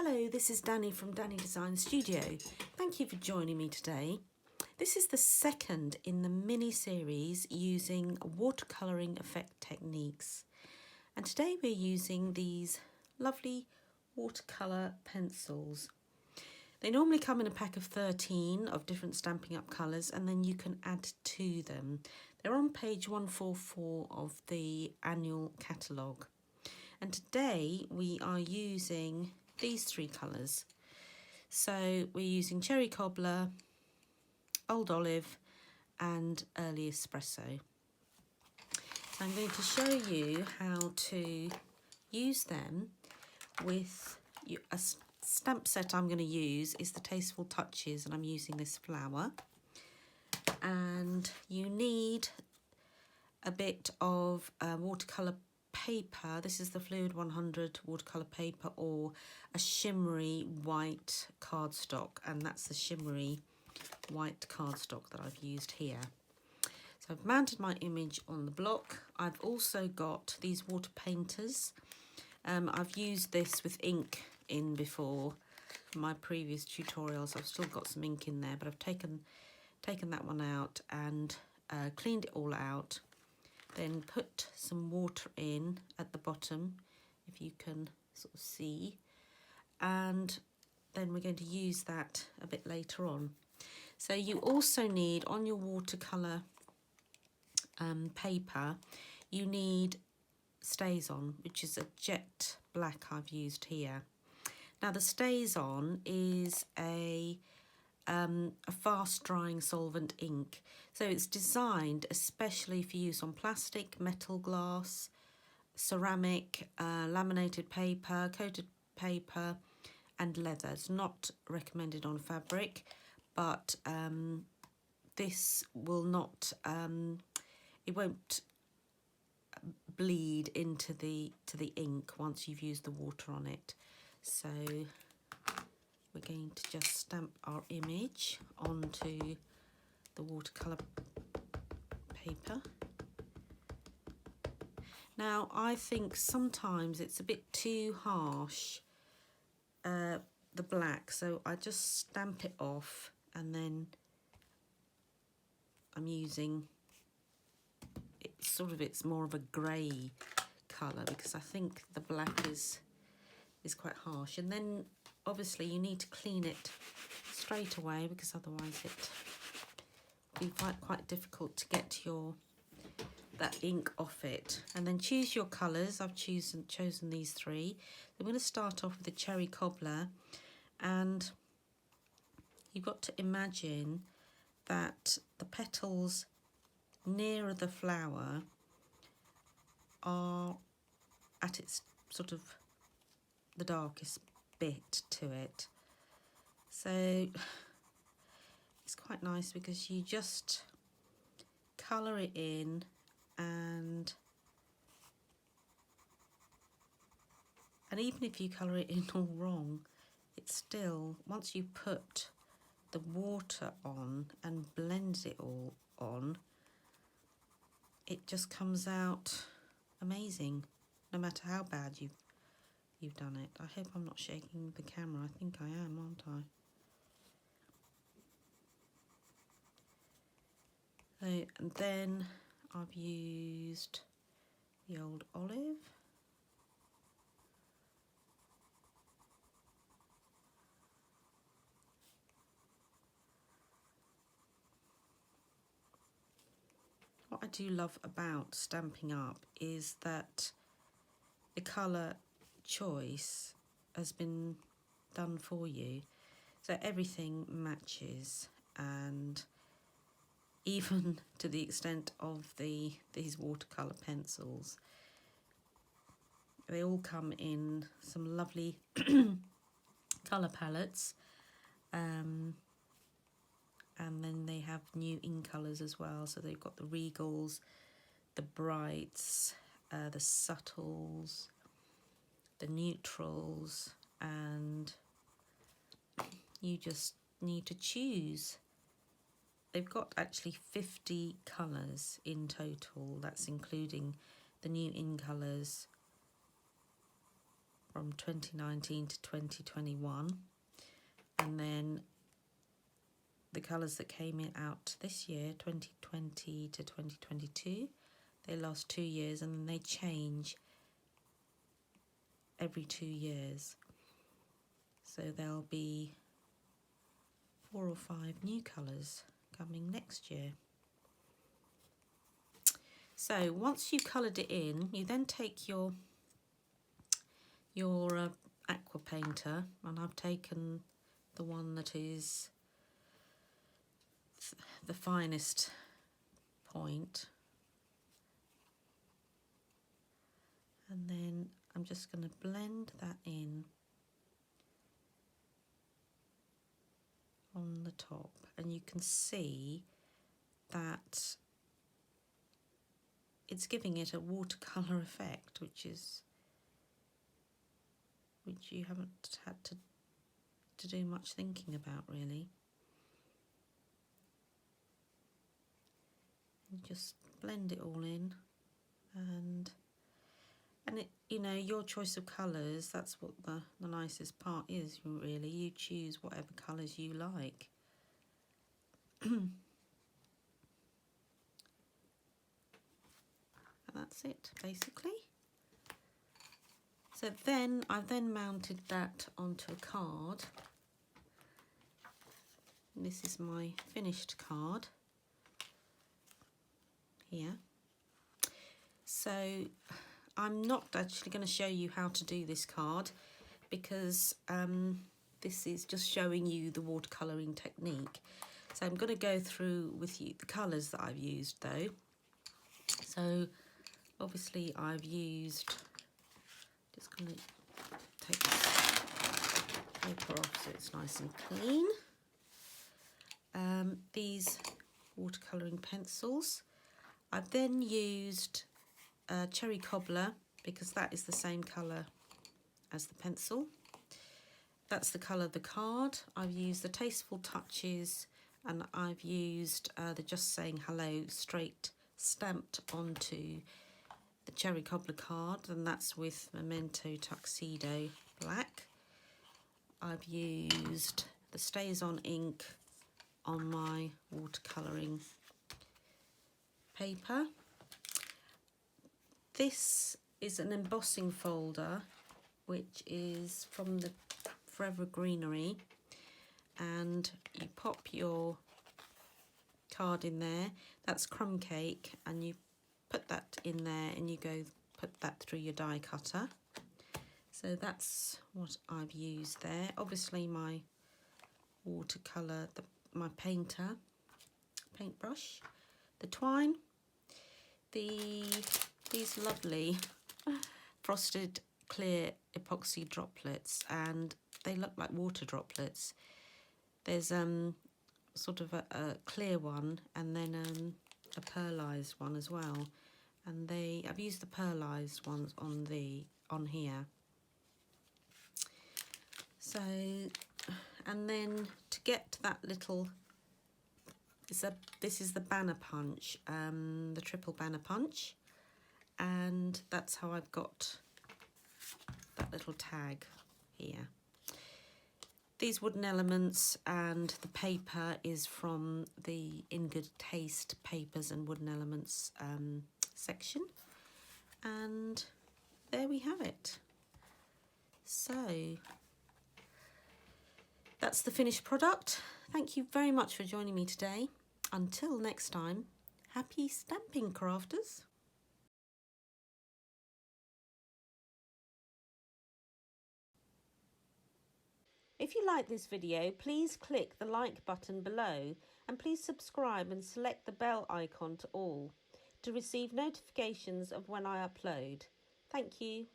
Hello, this is Danny from Danny Design Studio. Thank you for joining me today. This is the second in the mini-series using watercolouring effect techniques. And today we're using these lovely watercolour pencils. They normally come in a pack of 13 of different Stampin' Up colours, and then you can add to them. They're on page 144 of the annual catalogue. And today we are using these three colours. So we're using Cherry Cobbler, Old Olive and Early Espresso. So I'm going to show you how to use them with a stamp set. I'm going to use is the Tasteful Touches, and I'm using this flower. And you need a bit of watercolour paper. This is the Fluid 100 watercolour paper, or a shimmery white cardstock, and that's the shimmery white cardstock that I've used here. So I've mounted my image on the block. I've also got these water painters. I've used this with ink in before in my previous tutorials. I've still got some ink in there, but I've taken that one out and cleaned it all out. Then put some water in at the bottom, if you can sort of see, and then we're going to use that a bit later on. So you also need, on your watercolour paper, you need StazOn, which is a jet black I've used here. Now the StazOn is a fast drying solvent ink, so it's designed especially for use on plastic, metal, glass, ceramic, laminated paper, coated paper and leather. It's not recommended on fabric, but this will not it won't bleed into the ink once you've used the water on it. So we're going to just stamp our image onto the watercolour paper. Now I think sometimes it's a bit too harsh, the black, so I just stamp it off, and then I'm using it's more of a grey colour, because I think the black is quite harsh. And then obviously you need to clean it straight away, because otherwise it will be quite difficult to get that ink off it. And then choose your colours. I've chosen these three. I'm going to start off with the Cherry Cobbler, and you've got to imagine that the petals nearer the flower are at its sort of the darkest bit to it. So it's quite nice because you just colour it in, and even if you colour it in all wrong, it's still, once you put the water on and blend it all on, it just comes out amazing, no matter how bad you've done it. I hope I'm not shaking the camera. I think I am, aren't I? So, and then I've used the Old Olive. What I do love about Stampin' Up is that the colour choice has been done for you, so everything matches, and even to the extent of these watercolour pencils, they all come in some lovely colour palettes, and then they have new ink colours as well. So they've got the Regals, the Brights, the Subtles, the Neutrals, and you just need to choose. They've got actually 50 colours in total. That's including the new in colours, from 2019 to 2021, and then the colours that came out this year, 2020 to 2022, they last 2 years, and then they change every 2 years. So there'll be 4 or 5 new colours coming next year. So once you've coloured it in, you then take your aqua painter, and I've taken the one that is the finest point, and then I'm just going to blend that in on the top, and you can see that it's giving it a watercolour effect, which you haven't had to do much thinking about, really. And just blend it all in, and it, you know, your choice of colours, that's what the nicest part is, really. You choose whatever colours you like. And that's it, basically. So then I've mounted that onto a card. And this is my finished card here. So I'm not actually going to show you how to do this card, because this is just showing you the watercolouring technique. So I'm going to go through with you the colours that I've used, though. So obviously I've used, just going to take this paper off so it's nice and clean. These watercolouring pencils. I've then used Cherry Cobbler, because that is the same colour as the pencil. That's the colour of the card. I've used the Tasteful Touches, and I've used the Just Saying Hello straight stamped onto the Cherry Cobbler card, and that's with Memento Tuxedo Black. I've used the Stays On ink on my watercolouring paper. This is an embossing folder, which is from the Forever Greenery, and you pop your card in there. That's crumb cake, and you put that in there, and you go put that through your die cutter. So that's what I've used there. Obviously my watercolour, my paintbrush, the twine, these lovely frosted clear epoxy droplets, and they look like water droplets. There's sort of a clear one, and then a pearlised one as well, and I've used the pearlised ones on here. So, and then to get that little, this is the banner punch, the triple banner punch, and that's how I've got that little tag here. These wooden elements, and the paper is from the In Good Taste Papers and Wooden Elements section, and there we have it. So that's the finished product. Thank you very much for joining me today. Until next time, happy stamping, crafters. If you like this video, please click the like button below, and please subscribe and select the bell icon to all to receive notifications of when I upload. Thank you.